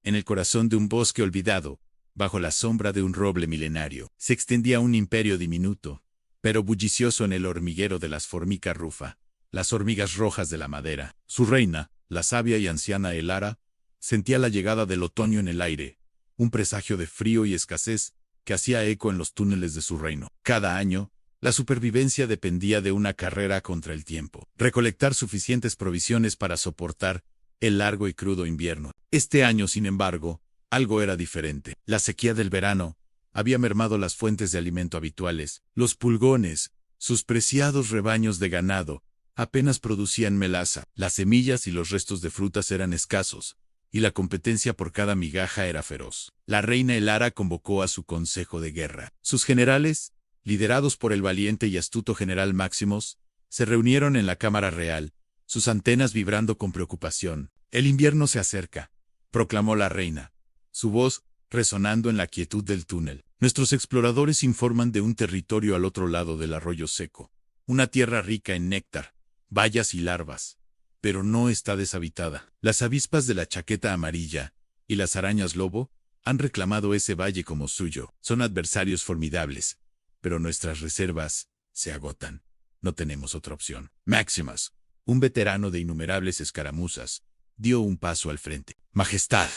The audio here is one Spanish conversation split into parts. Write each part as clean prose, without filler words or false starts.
En el corazón de un bosque olvidado, bajo la sombra de un roble milenario, se extendía un imperio diminuto, pero bullicioso en el hormiguero de las Formica rufa, las hormigas rojas de la madera. Su reina, la sabia y anciana Elara, sentía la llegada del otoño en el aire, un presagio de frío y escasez que hacía eco en los túneles de su reino. Cada año, la supervivencia dependía de una carrera contra el tiempo, recolectar suficientes provisiones para soportar el largo y crudo invierno. Este año, sin embargo, algo era diferente. La sequía del verano había mermado las fuentes de alimento habituales. Los pulgones, sus preciados rebaños de ganado, apenas producían melaza. Las semillas y los restos de frutas eran escasos, y la competencia por cada migaja era feroz. La reina Elara convocó a su consejo de guerra. Sus generales, liderados por el valiente y astuto general Máximos, se reunieron en la Cámara Real, sus antenas vibrando con preocupación. «El invierno se acerca», proclamó la reina, su voz resonando en la quietud del túnel. «Nuestros exploradores informan de un territorio al otro lado del arroyo seco, una tierra rica en néctar, bayas y larvas, pero no está deshabitada. Las avispas de la chaqueta amarilla y las arañas lobo han reclamado ese valle como suyo. Son adversarios formidables, pero nuestras reservas se agotan. No tenemos otra opción». Máximas, un veterano de innumerables escaramuzas, dio un paso al frente. «Majestad,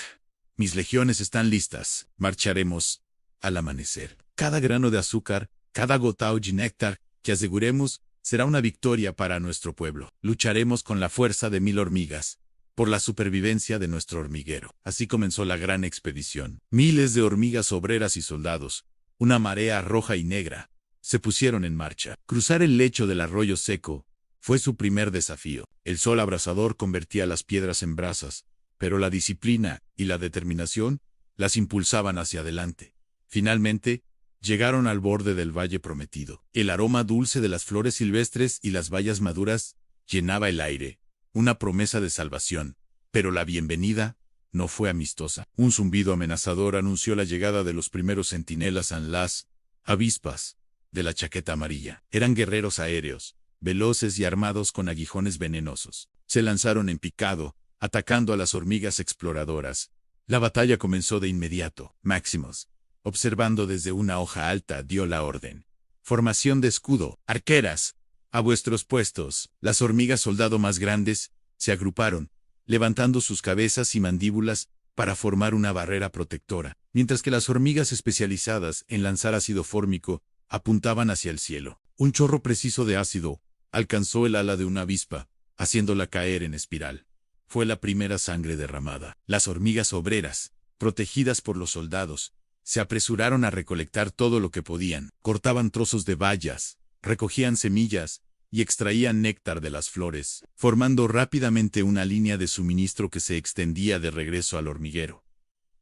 mis legiones están listas. Marcharemos al amanecer. Cada grano de azúcar, cada gota de néctar que aseguremos será una victoria para nuestro pueblo. Lucharemos con la fuerza de 1000 hormigas por la supervivencia de nuestro hormiguero». Así comenzó la gran expedición. Miles de hormigas obreras y soldados, una marea roja y negra, se pusieron en marcha. Cruzar el lecho del arroyo seco fue su primer desafío. El sol abrasador convertía las piedras en brasas, pero la disciplina y la determinación las impulsaban hacia adelante. Finalmente, llegaron al borde del valle prometido. El aroma dulce de las flores silvestres y las bayas maduras llenaba el aire, una promesa de salvación. Pero la bienvenida no fue amistosa. Un zumbido amenazador anunció la llegada de los primeros centinelas en las avispas de la chaqueta amarilla. Eran guerreros aéreos, veloces y armados con aguijones venenosos. Se lanzaron en picado, atacando a las hormigas exploradoras. La batalla comenzó de inmediato. Máximos, observando desde una hoja alta, dio la orden. «Formación de escudo. Arqueras, a vuestros puestos». Las hormigas soldado más grandes se agruparon, levantando sus cabezas y mandíbulas para formar una barrera protectora, mientras que las hormigas especializadas en lanzar ácido fórmico apuntaban hacia el cielo. Un chorro preciso de ácido alcanzó el ala de una avispa, haciéndola caer en espiral. Fue la primera sangre derramada. Las hormigas obreras, protegidas por los soldados, se apresuraron a recolectar todo lo que podían. Cortaban trozos de bayas, recogían semillas y extraían néctar de las flores, formando rápidamente una línea de suministro que se extendía de regreso al hormiguero.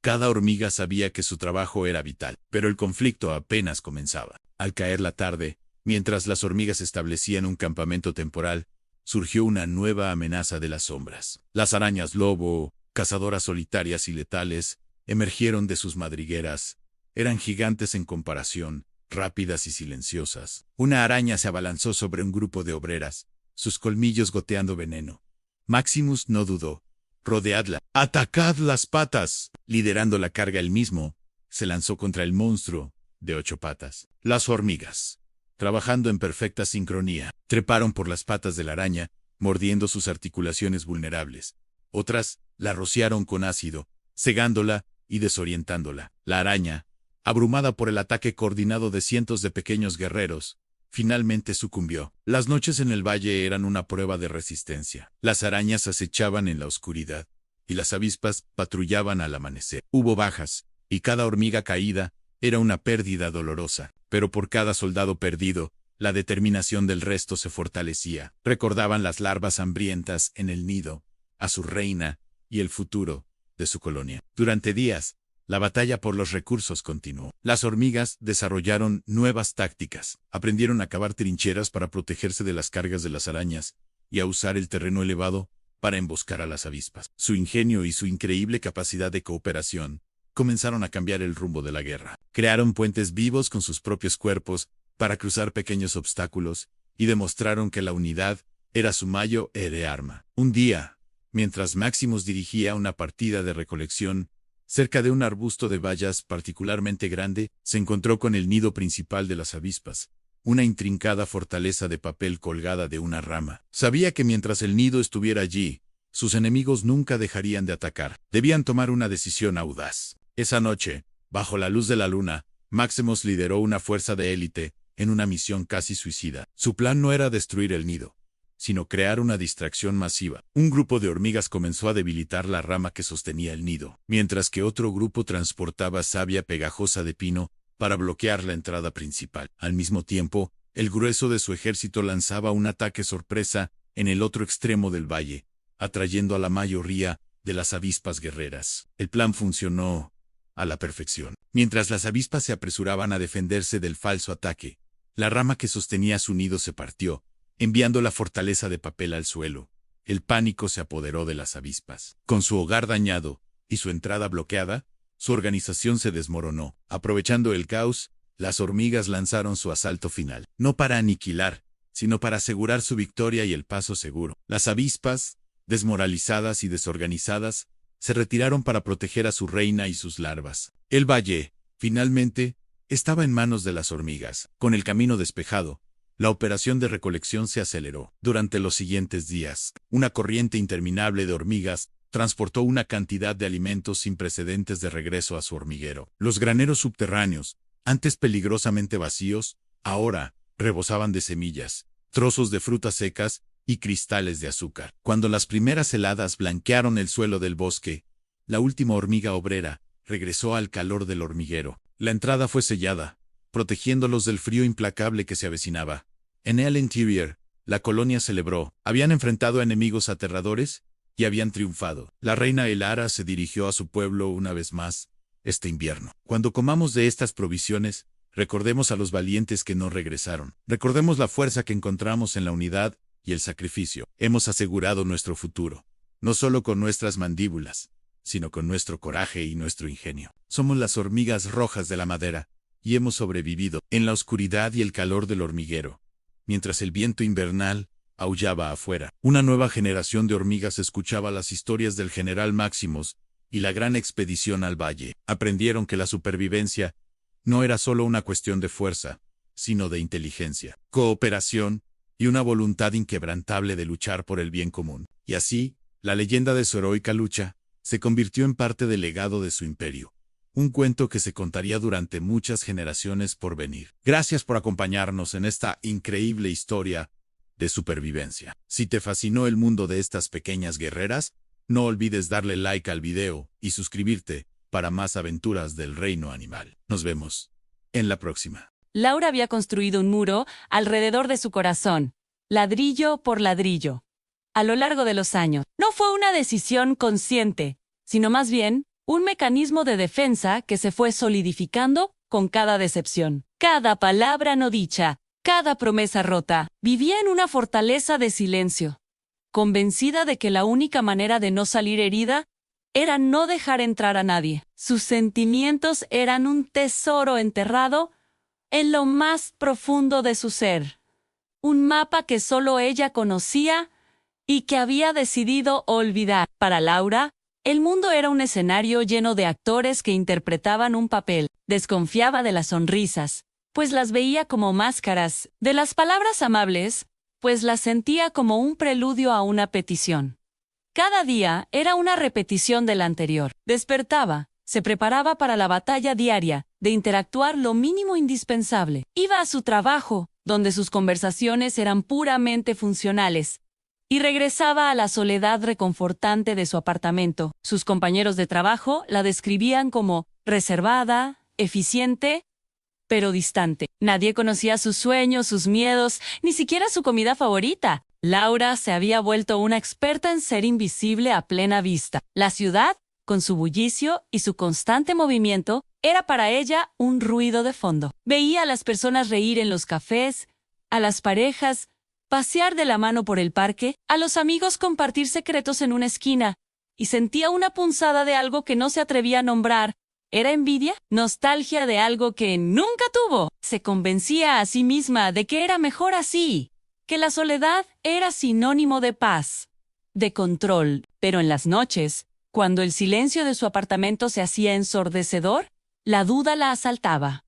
Cada hormiga sabía que su trabajo era vital, pero el conflicto apenas comenzaba. Al caer la tarde, mientras las hormigas establecían un campamento temporal, surgió una nueva amenaza de las sombras. Las arañas lobo, cazadoras solitarias y letales, emergieron de sus madrigueras. Eran gigantes en comparación, rápidas y silenciosas. Una araña se abalanzó sobre un grupo de obreras, sus colmillos goteando veneno. Maximus no dudó. «Rodeadla. ¡Atacad las patas!». Liderando la carga él mismo, se lanzó contra el monstruo de 8 patas. Las hormigas, trabajando en perfecta sincronía, treparon por las patas de la araña, mordiendo sus articulaciones vulnerables. Otras la rociaron con ácido, cegándola y desorientándola. La araña, abrumada por el ataque coordinado de cientos de pequeños guerreros, finalmente sucumbió. Las noches en el valle eran una prueba de resistencia. Las arañas acechaban en la oscuridad, y las avispas patrullaban al amanecer. Hubo bajas, y cada hormiga caída era una pérdida dolorosa. Pero por cada soldado perdido, la determinación del resto se fortalecía. Recordaban las larvas hambrientas en el nido, a su reina y el futuro de su colonia. Durante días, la batalla por los recursos continuó. Las hormigas desarrollaron nuevas tácticas. Aprendieron a cavar trincheras para protegerse de las cargas de las arañas y a usar el terreno elevado para emboscar a las avispas. Su ingenio y su increíble capacidad de cooperación comenzaron a cambiar el rumbo de la guerra. Crearon puentes vivos con sus propios cuerpos para cruzar pequeños obstáculos y demostraron que la unidad era su mayor arma. Un día, mientras Maximus dirigía una partida de recolección, Cerca de un arbusto de bayas particularmente grande, se encontró con el nido principal de las avispas, una intrincada fortaleza de papel colgada de una rama. Sabía que mientras el nido estuviera allí, sus enemigos nunca dejarían de atacar. Debían tomar una decisión audaz. Esa noche, bajo la luz de la luna, Maximus lideró una fuerza de élite en una misión casi suicida. Su plan no era destruir el nido, sino crear una distracción masiva. Un grupo de hormigas comenzó a debilitar la rama que sostenía el nido, mientras que otro grupo transportaba savia pegajosa de pino para bloquear la entrada principal. Al mismo tiempo, el grueso de su ejército lanzaba un ataque sorpresa en el otro extremo del valle, atrayendo a la mayoría de las avispas guerreras. El plan funcionó a la perfección. Mientras las avispas se apresuraban a defenderse del falso ataque, la rama que sostenía su nido se partió, enviando la fortaleza de papel al suelo. El pánico se apoderó de las avispas. Con su hogar dañado y su entrada bloqueada, su organización se desmoronó. Aprovechando el caos, las hormigas lanzaron su asalto final, no para aniquilar, sino para asegurar su victoria y el paso seguro. Las avispas, desmoralizadas y desorganizadas, se retiraron para proteger a su reina y sus larvas. El valle, finalmente, estaba en manos de las hormigas. Con el camino despejado, la operación de recolección se aceleró. Durante los siguientes días, una corriente interminable de hormigas transportó una cantidad de alimentos sin precedentes de regreso a su hormiguero. Los graneros subterráneos, antes peligrosamente vacíos, ahora rebosaban de semillas, trozos de frutas secas y cristales de azúcar. Cuando las primeras heladas blanquearon el suelo del bosque, la última hormiga obrera regresó al calor del hormiguero. La entrada fue sellada, protegiéndolos del frío implacable que se avecinaba. En el interior, la colonia celebró. Habían enfrentado a enemigos aterradores y habían triunfado. La reina Elara se dirigió a su pueblo una vez más este invierno. Cuando comamos de estas provisiones, recordemos a los valientes que no regresaron. Recordemos la fuerza que encontramos en la unidad y el sacrificio. Hemos asegurado nuestro futuro, no solo con nuestras mandíbulas, sino con nuestro coraje y nuestro ingenio. Somos las hormigas rojas de la madera, y hemos sobrevivido en la oscuridad y el calor del hormiguero, mientras el viento invernal aullaba afuera. Una nueva generación de hormigas escuchaba las historias del general Maximus y la gran expedición al valle. Aprendieron que la supervivencia no era solo una cuestión de fuerza, sino de inteligencia, cooperación y una voluntad inquebrantable de luchar por el bien común. Y así, la leyenda de su heroica lucha se convirtió en parte del legado de su imperio, un cuento que se contaría durante muchas generaciones por venir. Gracias por acompañarnos en esta increíble historia de supervivencia. Si te fascinó el mundo de estas pequeñas guerreras, no olvides darle like al video y suscribirte para más aventuras del reino animal. Nos vemos en la próxima. Laura había construido un muro alrededor de su corazón, ladrillo por ladrillo. A lo largo de los años, no fue una decisión consciente, sino más bien un mecanismo de defensa que se fue solidificando con cada decepción. Cada palabra no dicha, cada promesa rota, vivía en una fortaleza de silencio, convencida de que la única manera de no salir herida era no dejar entrar a nadie. Sus sentimientos eran un tesoro enterrado en lo más profundo de su ser. Un mapa que solo ella conocía y que había decidido olvidar. Para Laura, el mundo era un escenario lleno de actores que interpretaban un papel. Desconfiaba de las sonrisas, pues las veía como máscaras, de las palabras amables, pues las sentía como un preludio a una petición. Cada día era una repetición del anterior. Despertaba, se preparaba para la batalla diaria, de interactuar lo mínimo indispensable. Iba a su trabajo, donde sus conversaciones eran puramente funcionales, y regresaba a la soledad reconfortante de su apartamento. Sus compañeros de trabajo la describían como reservada, eficiente, pero distante. Nadie conocía sus sueños, sus miedos, ni siquiera su comida favorita. Laura se había vuelto una experta en ser invisible a plena vista. La ciudad, con su bullicio y su constante movimiento, era para ella un ruido de fondo. Veía a las personas reír en los cafés, a las parejas pasear de la mano por el parque, a los amigos compartir secretos en una esquina, y sentía una punzada de algo que no se atrevía a nombrar. ¿Era envidia? ¿Nostalgia de algo que nunca tuvo? Se convencía a sí misma de que era mejor así, que la soledad era sinónimo de paz, de control, pero en las noches, Cuando el silencio de su apartamento se hacía ensordecedor, la duda la asaltaba.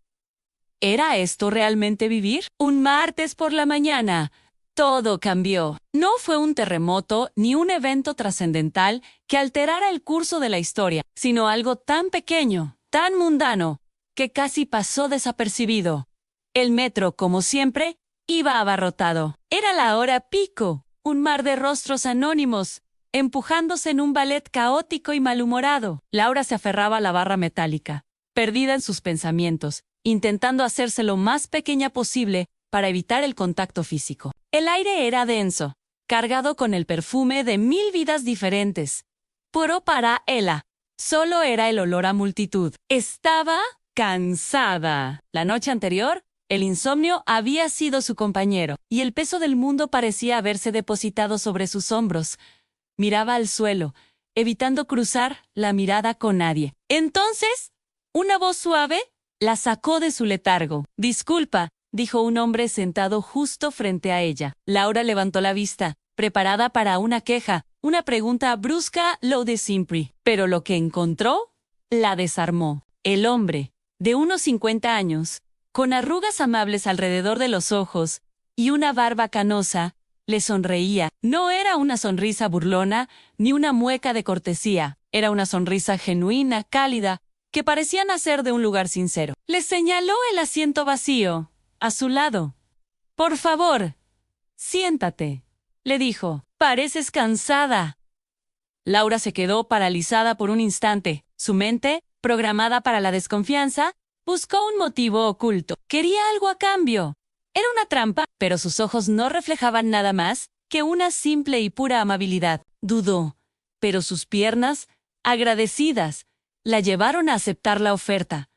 ¿Era esto realmente vivir? Un martes por la mañana, todo cambió. No fue un terremoto ni un evento trascendental que alterara el curso de la historia, sino algo tan pequeño, tan mundano, que casi pasó desapercibido. El metro, como siempre, iba abarrotado. Era la hora pico, un mar de rostros anónimos, empujándose en un ballet caótico y malhumorado. Laura se aferraba a la barra metálica, perdida en sus pensamientos, intentando hacerse lo más pequeña posible para evitar el contacto físico. El aire era denso, cargado con el perfume de 1000 vidas diferentes. Pero para ella, solo era el olor a multitud. Estaba cansada. La noche anterior, el insomnio había sido su compañero, y el peso del mundo parecía haberse depositado sobre sus hombros. Miraba al suelo, evitando cruzar la mirada con nadie. Entonces, una voz suave la sacó de su letargo. «Disculpa», dijo un hombre sentado justo frente a ella. Laura levantó la vista, preparada para una queja, una pregunta brusca lo de siempre. Pero lo que encontró la desarmó. El hombre, de unos 50 años, con arrugas amables alrededor de los ojos y una barba canosa, le sonreía. No era una sonrisa burlona ni una mueca de cortesía. Era una sonrisa genuina, cálida, que parecía nacer de un lugar sincero. Le señaló el asiento vacío, a su lado. «Por favor, siéntate», le dijo. «Pareces cansada». Laura se quedó paralizada por un instante. Su mente, programada para la desconfianza, buscó un motivo oculto. Quería algo a cambio. Era una trampa, pero sus ojos no reflejaban nada más que una simple y pura amabilidad. Dudó, pero sus piernas, agradecidas, la llevaron a aceptar la oferta.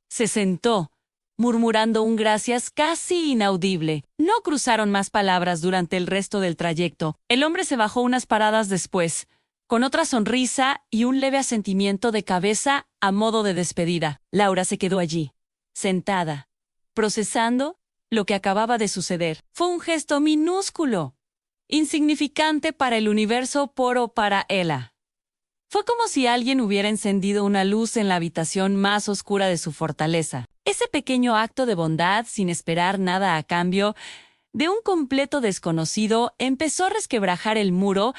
Se sentó, murmurando un gracias casi inaudible. No cruzaron más palabras durante el resto del trayecto. El hombre se bajó unas paradas después, con otra sonrisa y un leve asentimiento de cabeza a modo de despedida. Laura se quedó allí, sentada, procesando lo que acababa de suceder. Fue un gesto minúsculo, insignificante para el universo, pero para ella. Fue como si alguien hubiera encendido una luz en la habitación más oscura de su fortaleza. Ese pequeño acto de bondad, sin esperar nada a cambio, de un completo desconocido, empezó a resquebrajar el muro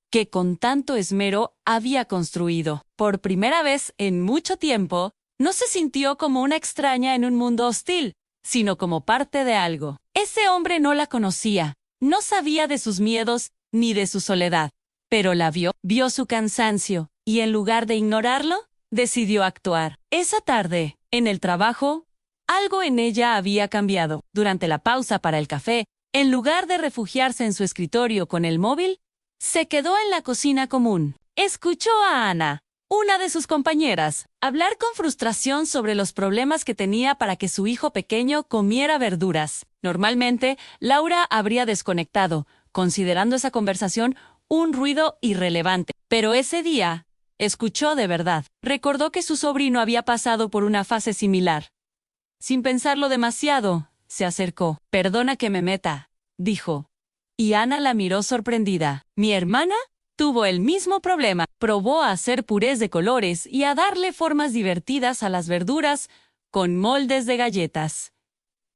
que con tanto esmero había construido. Por primera vez en mucho tiempo, no se sintió como una extraña en un mundo hostil, sino como parte de algo. Ese hombre no la conocía, no sabía de sus miedos ni de su soledad, pero la vio su cansancio, y en lugar de ignorarlo, decidió actuar. Esa tarde, en el trabajo, algo en ella había cambiado. Durante la pausa para el café, en lugar de refugiarse en su escritorio con el móvil, se quedó en la cocina común. Escuchó a Ana, una de sus compañeras, hablar con frustración sobre los problemas que tenía para que su hijo pequeño comiera verduras. Normalmente, Laura habría desconectado, considerando esa conversación un ruido irrelevante. Pero ese día, escuchó de verdad. Recordó que su sobrino había pasado por una fase similar. Sin pensarlo demasiado, se acercó. «Perdona que me meta», dijo. Y Ana la miró sorprendida. «¿Mi hermana?» Tuvo el mismo problema. Probó a hacer purés de colores y a darle formas divertidas a las verduras con moldes de galletas.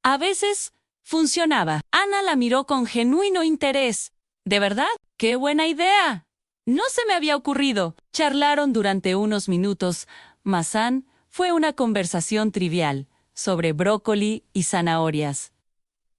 A veces funcionaba. Ana la miró con genuino interés. «¿De verdad? ¡Qué buena idea! No se me había ocurrido». Charlaron durante unos minutos. Mazán fue una conversación trivial sobre brócoli y zanahorias.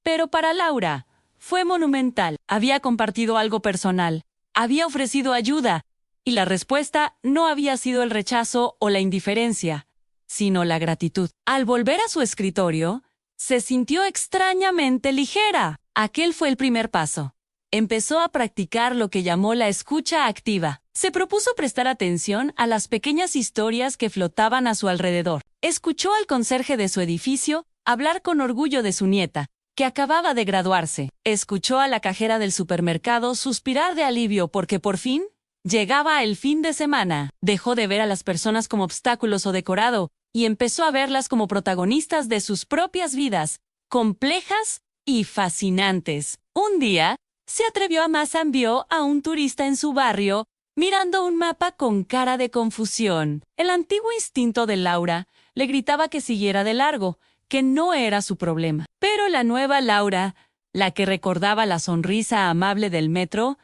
Pero para Laura fue monumental. Había compartido algo personal. Había ofrecido ayuda. Y la respuesta no había sido el rechazo o la indiferencia, sino la gratitud. Al volver a su escritorio, se sintió extrañamente ligera. Aquel fue el primer paso. Empezó a practicar lo que llamó la escucha activa. Se propuso prestar atención a las pequeñas historias que flotaban a su alrededor. Escuchó al conserje de su edificio hablar con orgullo de su nieta, que acababa de graduarse. Escuchó a la cajera del supermercado suspirar de alivio porque por fin llegaba el fin de semana. Dejó de ver a las personas como obstáculos o decorado y empezó a verlas como protagonistas de sus propias vidas, complejas y fascinantes. Un día, se atrevió a Mazán. Vio a un turista en su barrio mirando un mapa con cara de confusión. El antiguo instinto de Laura le gritaba que siguiera de largo, que no era su problema. Pero la nueva Laura, la que recordaba la sonrisa amable del metro,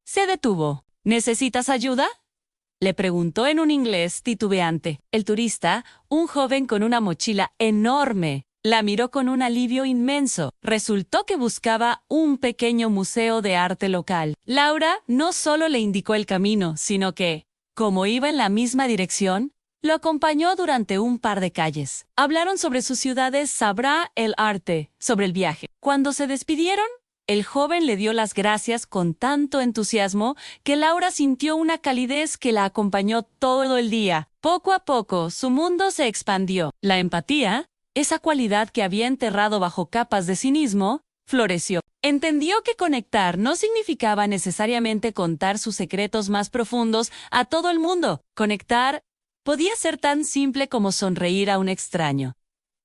se detuvo. ¿Necesitas ayuda?, le preguntó en un inglés titubeante. El turista, un joven con una mochila enorme, la miró con un alivio inmenso. Resultó que buscaba un pequeño museo de arte local. Laura no solo le indicó el camino, sino que, como iba en la misma dirección, lo acompañó durante un par de calles. Hablaron sobre sus ciudades, sabrá el arte, sobre el viaje. Cuando se despidieron, el joven le dio las gracias con tanto entusiasmo que Laura sintió una calidez que la acompañó todo el día. Poco a poco, su mundo se expandió. La empatía, esa cualidad que había enterrado bajo capas de cinismo, floreció. Entendió que conectar no significaba necesariamente contar sus secretos más profundos a todo el mundo. Conectar podía ser tan simple como sonreír a un extraño,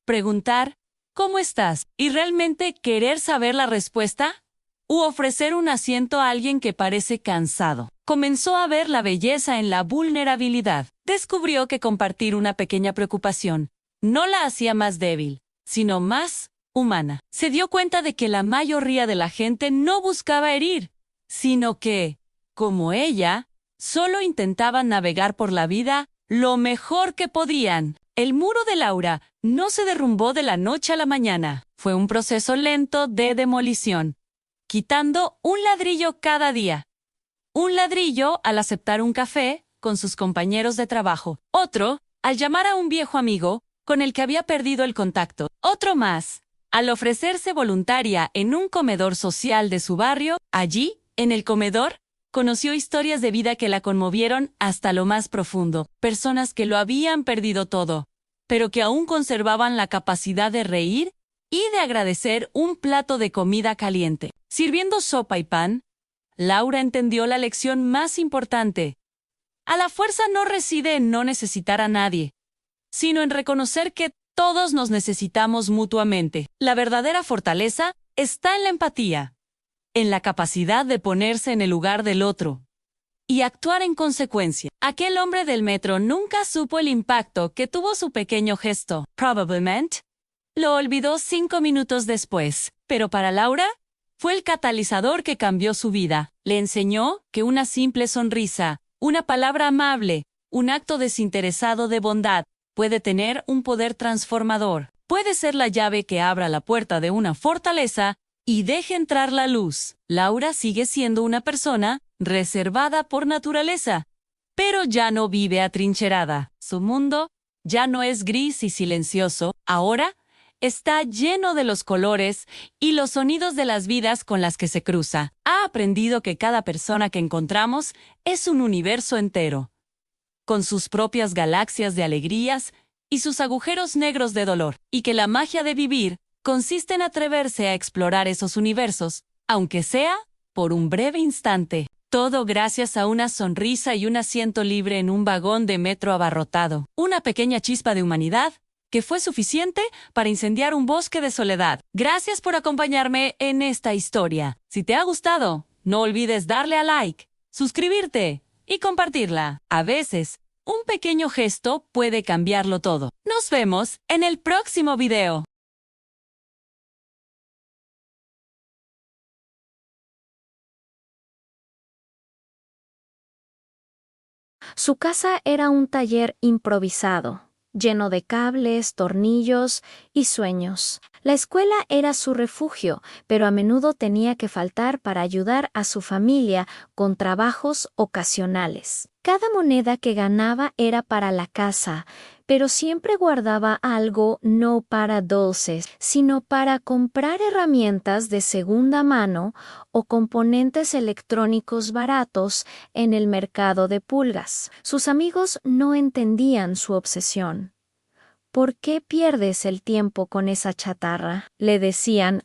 preguntar ¿cómo estás?, y realmente querer saber la respuesta, u ofrecer un asiento a alguien que parece cansado. Comenzó a ver la belleza en la vulnerabilidad. Descubrió que compartir una pequeña preocupación no la hacía más débil, sino más humana. Se dio cuenta de que la mayoría de la gente no buscaba herir, sino que, como ella, solo intentaban navegar por la vida lo mejor que podían. El muro de Laura no se derrumbó de la noche a la mañana. Fue un proceso lento de demolición, quitando un ladrillo cada día. Un ladrillo al aceptar un café con sus compañeros de trabajo. Otro al llamar a un viejo amigo con el que había perdido el contacto. Otro más al ofrecerse voluntaria en un comedor social de su barrio. Allí, en el comedor, conoció historias de vida que la conmovieron hasta lo más profundo. Personas que lo habían perdido todo, pero que aún conservaban la capacidad de reír y de agradecer un plato de comida caliente. Sirviendo sopa y pan, Laura entendió la lección más importante. A la fuerza no reside en no necesitar a nadie, sino en reconocer que todos nos necesitamos mutuamente. La verdadera fortaleza está en la empatía, en la capacidad de ponerse en el lugar del otro y actuar en consecuencia. Aquel hombre del metro nunca supo el impacto que tuvo su pequeño gesto. Probablemente lo olvidó 5 minutos después, pero para Laura fue el catalizador que cambió su vida. Le enseñó que una simple sonrisa, una palabra amable, un acto desinteresado de bondad puede tener un poder transformador. Puede ser la llave que abra la puerta de una fortaleza y deje entrar la luz. Laura sigue siendo una persona reservada por naturaleza, pero ya no vive atrincherada. Su mundo ya no es gris y silencioso, ahora está lleno de los colores y los sonidos de las vidas con las que se cruza. Ha aprendido que cada persona que encontramos es un universo entero, con sus propias galaxias de alegrías y sus agujeros negros de dolor, y que la magia de vivir consiste en atreverse a explorar esos universos, aunque sea por un breve instante. Todo gracias a una sonrisa y un asiento libre en un vagón de metro abarrotado. Una pequeña chispa de humanidad que fue suficiente para incendiar un bosque de soledad. Gracias por acompañarme en esta historia. Si te ha gustado, no olvides darle a like, suscribirte y compartirla. A veces, un pequeño gesto puede cambiarlo todo. Nos vemos en el próximo video. Su casa era un taller improvisado, lleno de cables, tornillos y sueños. La escuela era su refugio, pero a menudo tenía que faltar para ayudar a su familia con trabajos ocasionales. Cada moneda que ganaba era para la casa, pero siempre guardaba algo no para dulces, sino para comprar herramientas de segunda mano o componentes electrónicos baratos en el mercado de pulgas. Sus amigos no entendían su obsesión. ¿Por qué pierdes el tiempo con esa chatarra?, le decían.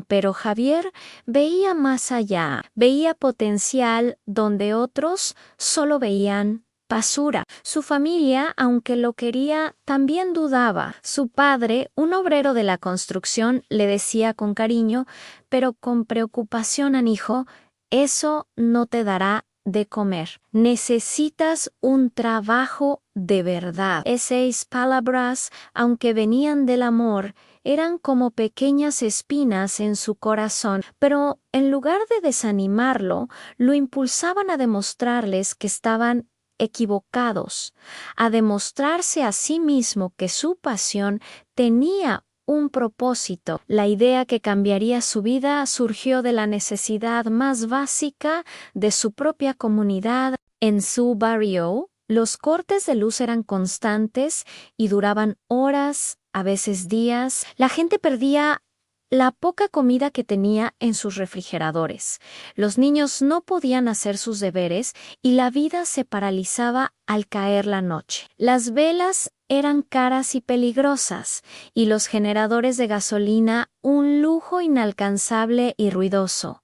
Pero Javier veía más allá, veía potencial donde otros solo veían basura. Su familia, aunque lo quería, también dudaba. Su padre, un obrero de la construcción, le decía con cariño, pero con preocupación al hijo: eso no te dará de comer. Necesitas un trabajo de verdad. Esas palabras, aunque venían del amor, eran como pequeñas espinas en su corazón, pero en lugar de desanimarlo, lo impulsaban a demostrarles que estaban equivocados, a demostrarse a sí mismo que su pasión tenía un propósito. La idea que cambiaría su vida surgió de la necesidad más básica de su propia comunidad. En su barrio, los cortes de luz eran constantes y duraban horas, a veces días. La gente perdía la poca comida que tenía en sus refrigeradores. Los niños no podían hacer sus deberes y la vida se paralizaba al caer la noche. Las velas eran caras y peligrosas, y los generadores de gasolina un lujo inalcanzable y ruidoso.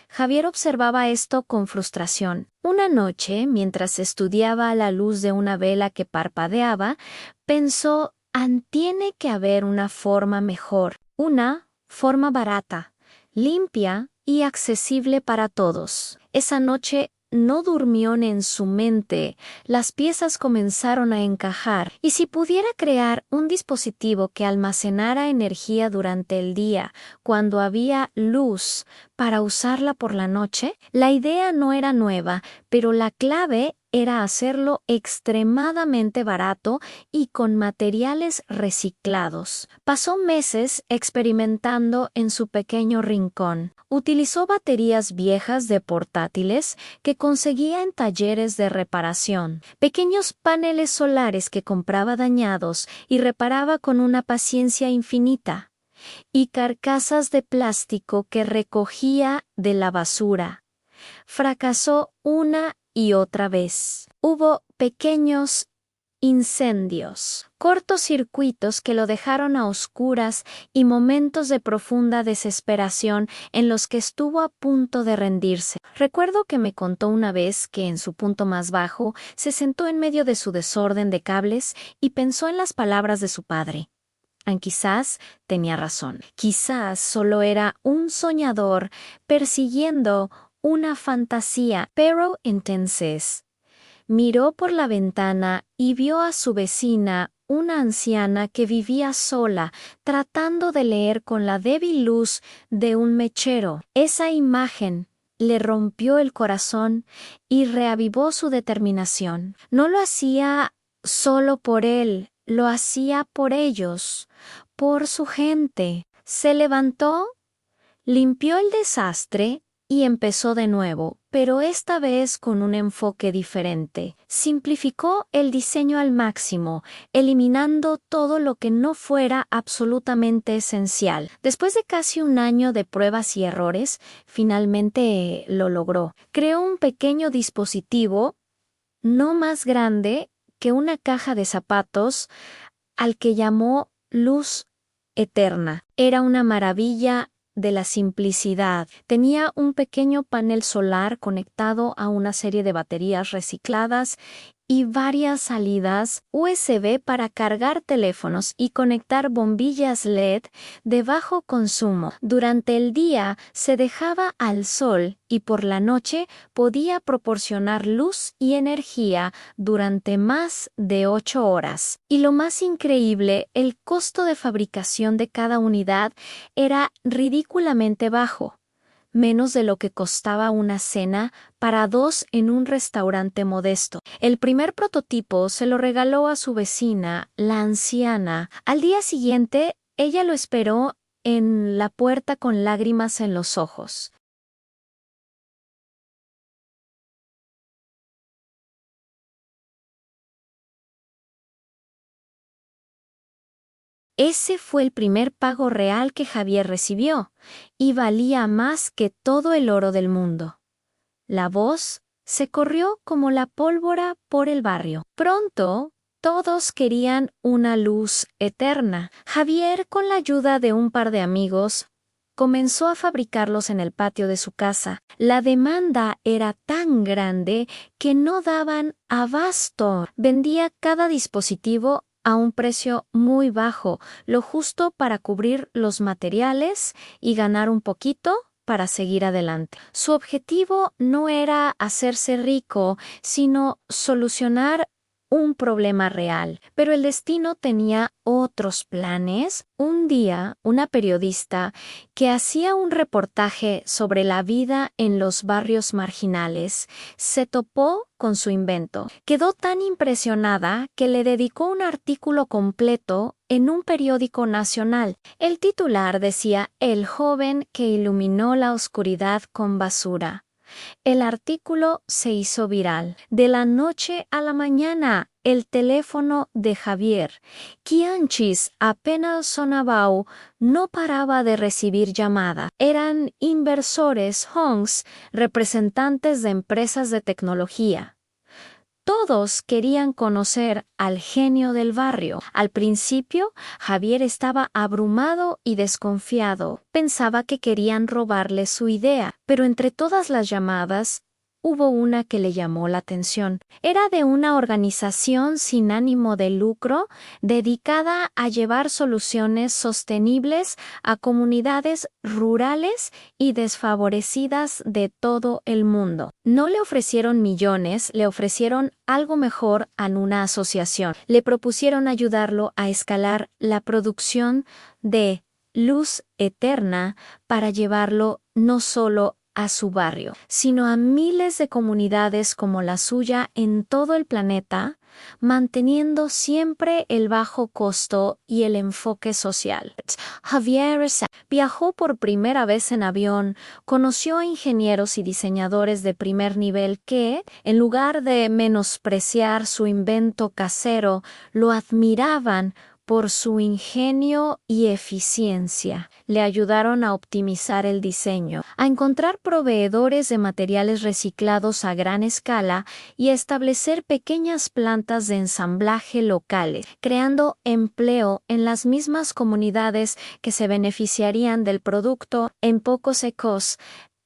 Javier observaba esto con frustración. Una noche, mientras estudiaba a la luz de una vela que parpadeaba, pensó: tiene que haber una forma mejor, una forma barata, limpia y accesible para todos. Esa noche no durmió en su mente, las piezas comenzaron a encajar, y si pudiera crear un dispositivo que almacenara energía durante el día, cuando había luz, para usarla por la noche, la idea no era nueva, pero la clave era hacerlo extremadamente barato y con materiales reciclados. Pasó meses experimentando en su pequeño rincón. Utilizó baterías viejas de portátiles que conseguía en talleres de reparación, pequeños paneles solares que compraba dañados y reparaba con una paciencia infinita, y carcasas de plástico que recogía de la basura. Fracasó una y otra vez. Hubo pequeños incendios, cortocircuitos que lo dejaron a oscuras y momentos de profunda desesperación en los que estuvo a punto de rendirse. Recuerdo que me contó una vez que en su punto más bajo se sentó en medio de su desorden de cables y pensó en las palabras de su padre. Quizás tenía razón. Quizás solo era un soñador persiguiendo una fantasía. Pero entonces miró por la ventana y vio a su vecina, una anciana que vivía sola, tratando de leer con la débil luz de un mechero. Esa imagen le rompió el corazón y reavivó su determinación. No lo hacía solo por él, lo hacía por ellos, por su gente. Se levantó, limpió el desastre y empezó de nuevo, pero esta vez con un enfoque diferente. Simplificó el diseño al máximo, eliminando todo lo que no fuera absolutamente esencial. Después de casi un año de pruebas y errores, finalmente lo logró. Creó un pequeño dispositivo, no más grande que una caja de zapatos, al que llamó Luz Eterna. Era una maravilla de la simplicidad. Tenía un pequeño panel solar conectado a una serie de baterías recicladas y varias salidas USB para cargar teléfonos y conectar bombillas LED de bajo consumo. Durante el día se dejaba al sol y por la noche podía proporcionar luz y energía durante más de 8 horas. Y lo más increíble, el costo de fabricación de cada unidad era ridículamente bajo, menos de lo que costaba una cena para 2 en un restaurante modesto. El primer prototipo se lo regaló a su vecina, la anciana. Al día siguiente, ella lo esperó en la puerta con lágrimas en los ojos. Ese fue el primer pago real que Javier recibió, y valía más que todo el oro del mundo. La voz se corrió como la pólvora por el barrio. Pronto, todos querían una luz eterna. Javier, con la ayuda de un par de amigos, comenzó a fabricarlos en el patio de su casa. La demanda era tan grande que no daban abasto. Vendía cada dispositivo a un precio muy bajo, lo justo para cubrir los materiales y ganar un poquito para seguir adelante. Su objetivo no era hacerse rico, sino solucionar un problema real. Pero el destino tenía otros planes. Un día, una periodista que hacía un reportaje sobre la vida en los barrios marginales se topó con su invento. Quedó tan impresionada que le dedicó un artículo completo en un periódico nacional. El titular decía: "El joven que iluminó la oscuridad con basura". El artículo se hizo viral. De la noche a la mañana, el teléfono de Javier, que antes apenas sonaba, no paraba de recibir llamadas. Eran inversores, hongs, representantes de empresas de tecnología. Todos querían conocer al genio del barrio. Al principio, Javier estaba abrumado y desconfiado. Pensaba que querían robarle su idea, pero entre todas las llamadas, hubo una que le llamó la atención. Era de una organización sin ánimo de lucro dedicada a llevar soluciones sostenibles a comunidades rurales y desfavorecidas de todo el mundo. No le ofrecieron millones, le ofrecieron algo mejor a una asociación. Le propusieron ayudarlo a escalar la producción de luz eterna para llevarlo no solo a su barrio, sino a miles de comunidades como la suya en todo el planeta, manteniendo siempre el bajo costo y el enfoque social. Javier viajó por primera vez en avión, conoció a ingenieros y diseñadores de primer nivel que, en lugar de menospreciar su invento casero, lo admiraban por su ingenio y eficiencia. Le ayudaron a optimizar el diseño, a encontrar proveedores de materiales reciclados a gran escala y a establecer pequeñas plantas de ensamblaje locales, creando empleo en las mismas comunidades que se beneficiarían del producto. En pocos ecos,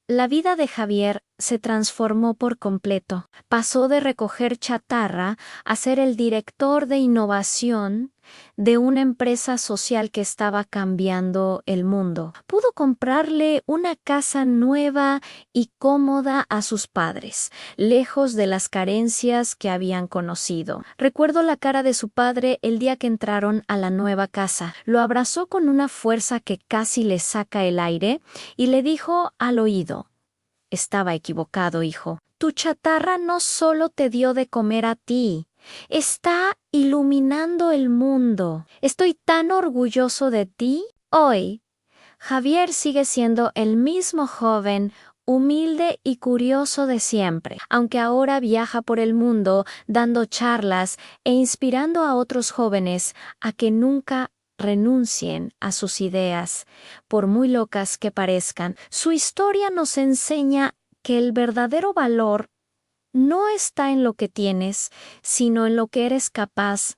la vida de Javier se transformó por completo. Pasó de recoger chatarra a ser el director de innovación de una empresa social que estaba cambiando el mundo. Pudo comprarle una casa nueva y cómoda a sus padres, lejos de las carencias que habían conocido. Recuerdo la cara de su padre el día que entraron a la nueva casa. Lo abrazó con una fuerza que casi le saca el aire y le dijo al oído: "Estaba equivocado, hijo. Tu chatarra no solo te dio de comer a ti, está iluminando el mundo. Estoy tan orgulloso de ti". Hoy, Javier sigue siendo el mismo joven, humilde y curioso de siempre, aunque ahora viaja por el mundo dando charlas e inspirando a otros jóvenes a que nunca renuncien a sus ideas, por muy locas que parezcan. Su historia nos enseña que el verdadero valor no está en lo que tienes, sino en lo que eres capaz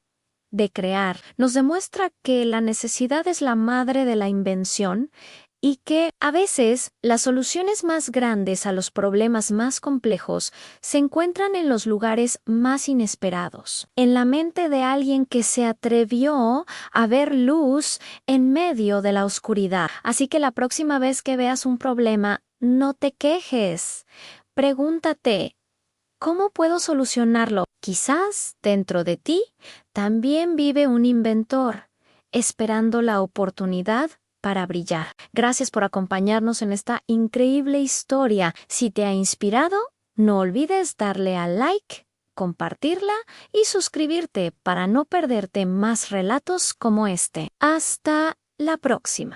de crear. Nos demuestra que la necesidad es la madre de la invención y que a veces las soluciones más grandes a los problemas más complejos se encuentran en los lugares más inesperados, en la mente de alguien que se atrevió a ver luz en medio de la oscuridad. Así que la próxima vez que veas un problema, no te quejes. Pregúntate: ¿cómo puedo solucionarlo? Quizás dentro de ti también vive un inventor, esperando la oportunidad para brillar. Gracias por acompañarnos en esta increíble historia. Si te ha inspirado, no olvides darle al like, compartirla y suscribirte para no perderte más relatos como este. Hasta la próxima.